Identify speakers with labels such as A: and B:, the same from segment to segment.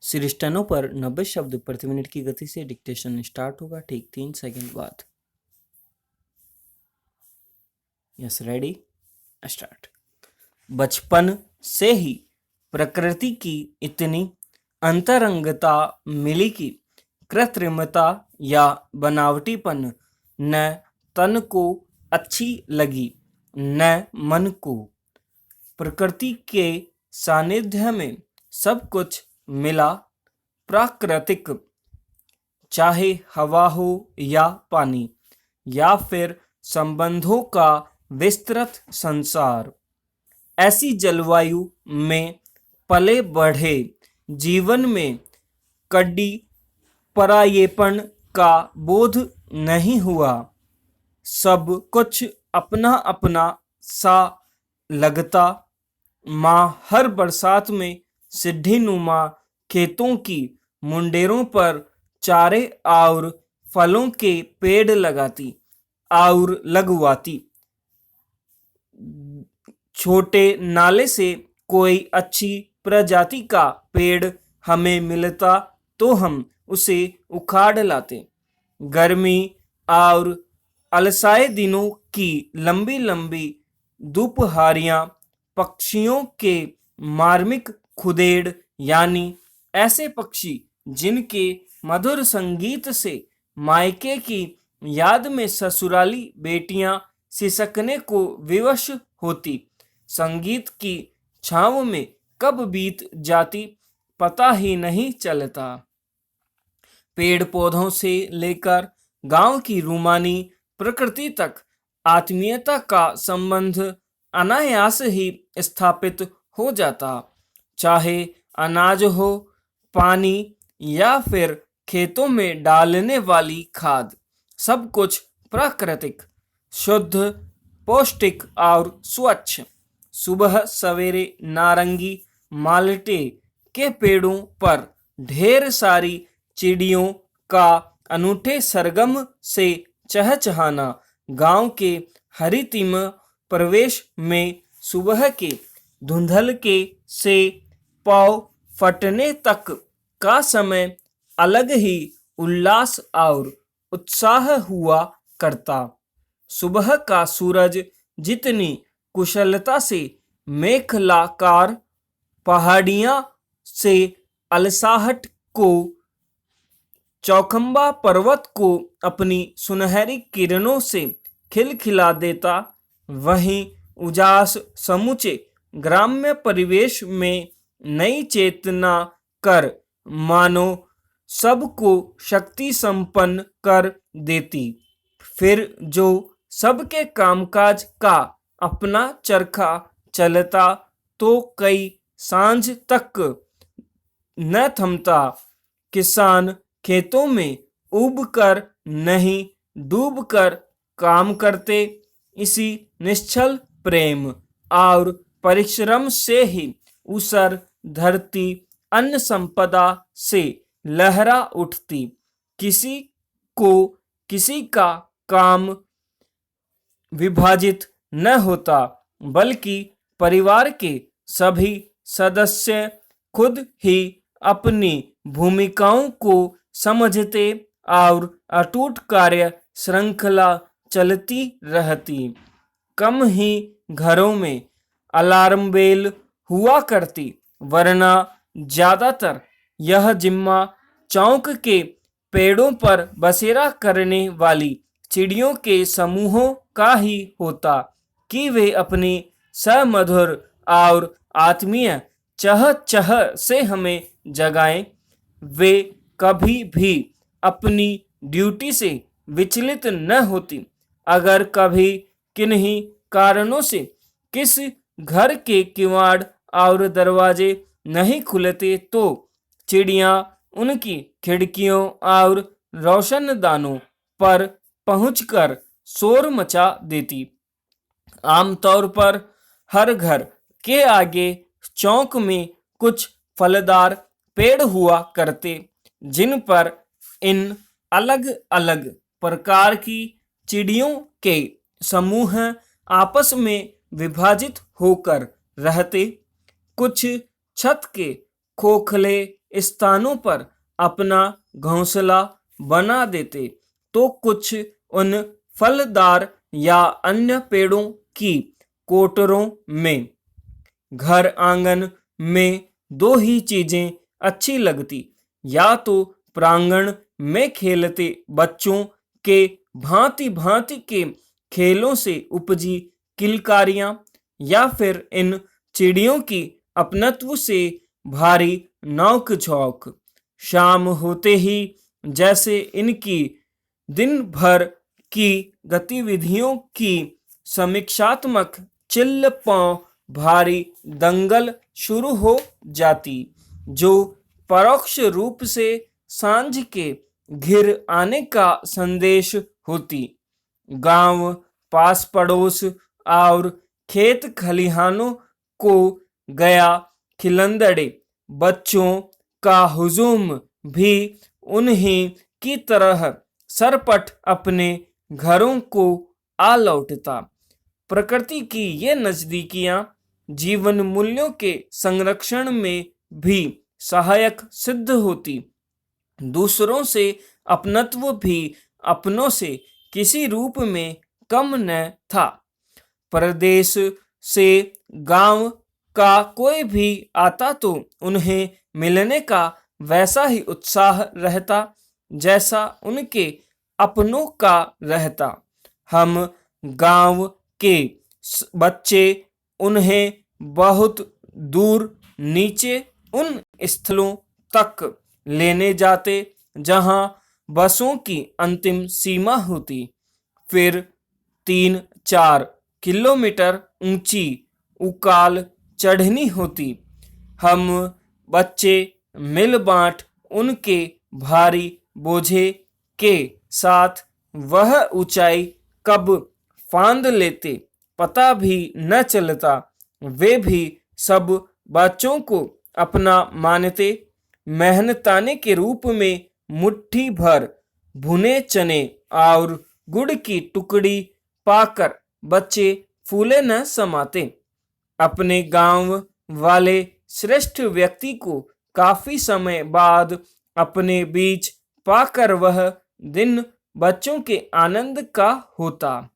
A: Series steno पर 90 शब्द प्रति मिनट की गति से डिक्टेशन स्टार्ट होगा ठीक 3 सेकंड बाद। Yes, ready, start. बचपन से ही प्रकृति की इतनी अंतरंगता मिली कि कृत्रिमता या बनावटीपन न तन को अच्छी लगी न मन को। प्रकृति के सानिध्य में सब कुछ मिला प्राकृतिक, चाहे हवा हो या पानी या फिर संबंधों का विस्तृत संसार। ऐसी जलवायु में पले बढ़े जीवन में कड्डी परायेपन का बोध नहीं हुआ। सब कुछ अपना अपना सा लगता। माँ हर बरसात में सिद्धि नुमा खेतों की मुंडेरों पर चारे और फलों के पेड़ लगाती और लगवाती। छोटे नाले से कोई अच्छी प्रजाति का पेड़ हमें मिलता तो हम उसे उखाड़ लाते। गर्मी और अलसाए दिनों की लंबी लंबी दोपहरियां पक्षियों के मार्मिक खुदेड़, यानी ऐसे पक्षी जिनके मधुर संगीत से मायके की याद में ससुराली बेटियां सिसकने को विवश होती, संगीत की छांव में कब बीत जाती पता ही नहीं चलता। पेड़ पौधों से लेकर गांव की रूमानी प्रकृति तक आत्मीयता का संबंध अनायास ही स्थापित हो जाता। चाहे अनाज हो, पानी या फिर खेतों में डालने वाली खाद, सब कुछ प्राकृतिक, शुद्ध, पौष्टिक और स्वच्छ। सुबह सवेरे नारंगी माल्टे के पेड़ों पर ढेर सारी चिड़ियों का अनूठे सरगम से चहचहाना, गांव के हरितिम प्रवेश में सुबह के धुंधलके से पाँव फटने तक का समय अलग ही उल्लास और उत्साह हुआ करता। सुबह का सूरज जितनी कुशलता से मेखलाकार पहाड़ियां से अलसाहट को, चौखंबा पर्वत को अपनी सुनहरी किरणों से खिलखिला देता, वहीं उजास समूचे ग्राम्य परिवेश में नई चेतना कर मानो सबको शक्ति संपन्न कर देती। फिर जो सबके कामकाज का अपना चरखा चलता तो कई सांझ तक न थमता। किसान खेतों में उब कर नहीं डूब कर काम करते। इसी निश्चल प्रेम और परिश्रम से ही ऊसर धरती अन्न संपदा से लहरा उठती। किसी को किसी का काम विभाजित न होता, बल्कि परिवार के सभी सदस्य खुद ही अपनी भूमिकाओं को समझते और अटूट कार्य श्रृंखला चलती रहती। कम ही घरों में अलार्म बेल हुआ करती, वरना ज्यादातर यह जिम्मा चौक के पेड़ों पर बसेरा करने वाली चिड़ियों के समूहों का ही होता कि वे अपनी समधुर और आत्मीय चह चह से हमें जगाएं। वे कभी भी अपनी ड्यूटी से विचलित न होती। अगर कभी किन्हीं कारणों से किस घर के किवाड़ और दरवाजे नहीं खुलते तो चिड़ियां उनकी खिड़कियों और रोशनदानों पर पहुंचकर शोर मचा देती। आमतौर पर हर घर के आगे चौक में कुछ फलदार पेड़ हुआ करते, जिन पर इन अलग अलग प्रकार की चिड़ियों के समूह आपस में विभाजित होकर रहते। कुछ छत के खोखले स्थानों पर अपना घोंसला बना देते तो कुछ उन फलदार या अन्य पेड़ों की कोटरों में। घर आंगन में दो ही चीजें अच्छी लगती, या तो प्रांगण में खेलते बच्चों के भांति भांति के खेलों से उपजी किलकारियां, या फिर इन चिड़ियों की अपनत्व से भारी नौक झोंक। शाम होते ही जैसे इनकी दिन भर की गतिविधियों की समीक्षात्मक चिल्ल पांव भारी दंगल शुरू हो जाती, जो परोक्ष रूप से सांझ के घिर आने का संदेश होती। गांव, पास पड़ोस और खेत खलिहानों को गया खिलंदड़े बच्चों का हुजूम भी उन्हीं की तरह सरपट अपने घरों को आ लौटता। प्रकृति की ये नजदीकियां जीवन मूल्यों के संरक्षण में भी सहायक सिद्ध होती। दूसरों से अपनत्व भी अपनों से किसी रूप में कम न था। परदेश से गांव का कोई भी आता तो उन्हें मिलने का वैसा ही उत्साह रहता जैसा उनके अपनों का रहता। हम गांव के बच्चे उन्हें बहुत दूर नीचे उन स्थलों तक लेने जाते जहां बसों की अंतिम सीमा होती, फिर 3-4 किलोमीटर ऊंची उकाल चढ़नी होती। हम बच्चे मिल बांट उनके भारी बोझे के साथ वह ऊंचाई कब फांद लेते पता भी न चलता। वे भी सब बच्चों को अपना मानते। मेहनताने के रूप में मुट्ठी भर भुने चने और गुड़ की टुकड़ी पाकर बच्चे फूले न समाते। अपने गांव वाले श्रेष्ठ व्यक्ति को काफी समय बाद अपने बीच पाकर वह दिन बच्चों के आनंद का होता।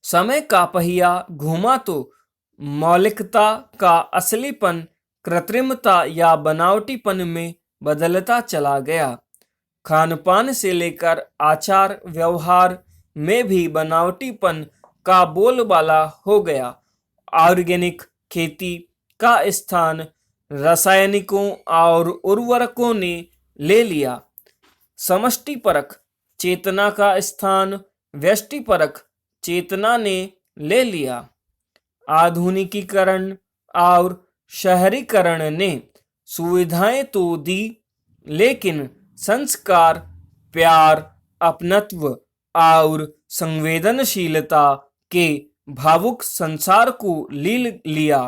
A: समय का पहिया घूमा तो मौलिकता का असलीपन कृत्रिमता या बनावटीपन में बदलता चला गया। खान पान से लेकर आचार व्यवहार में भी बनावटीपन का बोलबाला हो गया। ऑर्गेनिक खेती का स्थान रासायनिकों और उर्वरकों ने ले लिया। समष्टिपरक चेतना का स्थान व्यष्टिपरक चेतना ने ले लिया। आधुनिकीकरण और शहरीकरण ने सुविधाएं तो दी, लेकिन संस्कार, प्यार, अपनत्व और संवेदनशीलता के भावुक संसार को ले लिया।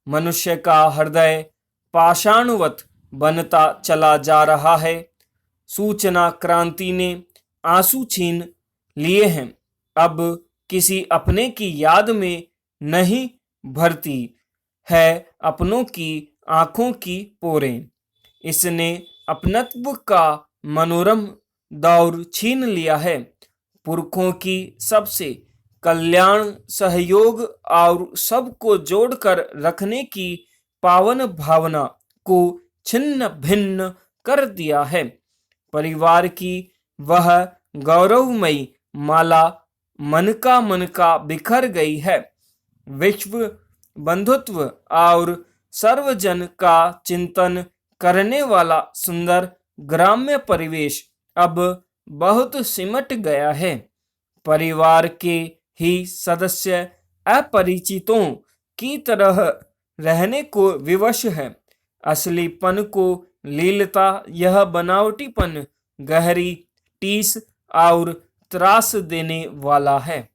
A: मनुष्य का हृदय पाषाणवत बनता चला जा रहा है। सूचना क्रांति ने आंसू छीन लिए हैं। अब किसी अपने की याद में नहीं भरती है अपनों की आंखों की पोरें। इसने अपनत्व का मनोरम दौर छीन लिया है। पुरखों की सबसे कल्याण, सहयोग और सबको जोड़कर रखने की पावन भावना को छिन्न भिन्न कर दिया है। परिवार की वह गौरवमयी माला मन का बिखर गई है। विश्व बंधुत्व और सर्वजन का चिंतन करने वाला सुंदर ग्राम्य परिवेश अब बहुत सिमट गया है। परिवार के ही सदस्य अपरिचितों की तरह रहने को विवश है। असलीपन को लीलता, यह बनावटीपन गहरी टीस और त्रास देने वाला है।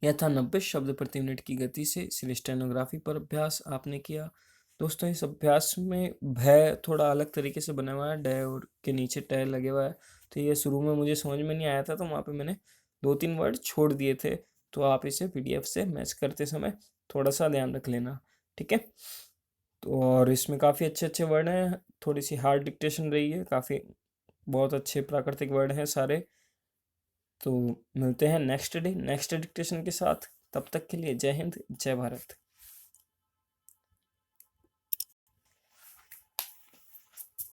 A: यह था 90 शब्द प्रति मिनट की गति से स्टेनोग्राफी पर अभ्यास आपने किया। दोस्तों, इस अभ्यास में भय थोड़ा अलग तरीके से बना हुआ है, डे और के नीचे टय लगे हुआ है। तो ये शुरू में मुझे समझ में नहीं आया था, तो वहाँ पे मैंने 2-3 वर्ड छोड़ दिए थे। तो आप इसे PDF से मैच करते समय थोड़ा सा ध्यान रख लेना, ठीक है। तो तो और इसमें काफ़ी अच्छे अच्छे वर्ड हैं, थोड़ी सी हार्ड डिक्टेशन रही है, काफ़ी बहुत अच्छे प्राकृतिक वर्ड हैं सारे। तो मिलते हैं नेक्स्ट डे नेक्स्ट डिक्टेशन के साथ, तब तक के लिए जय हिंद जय भारत।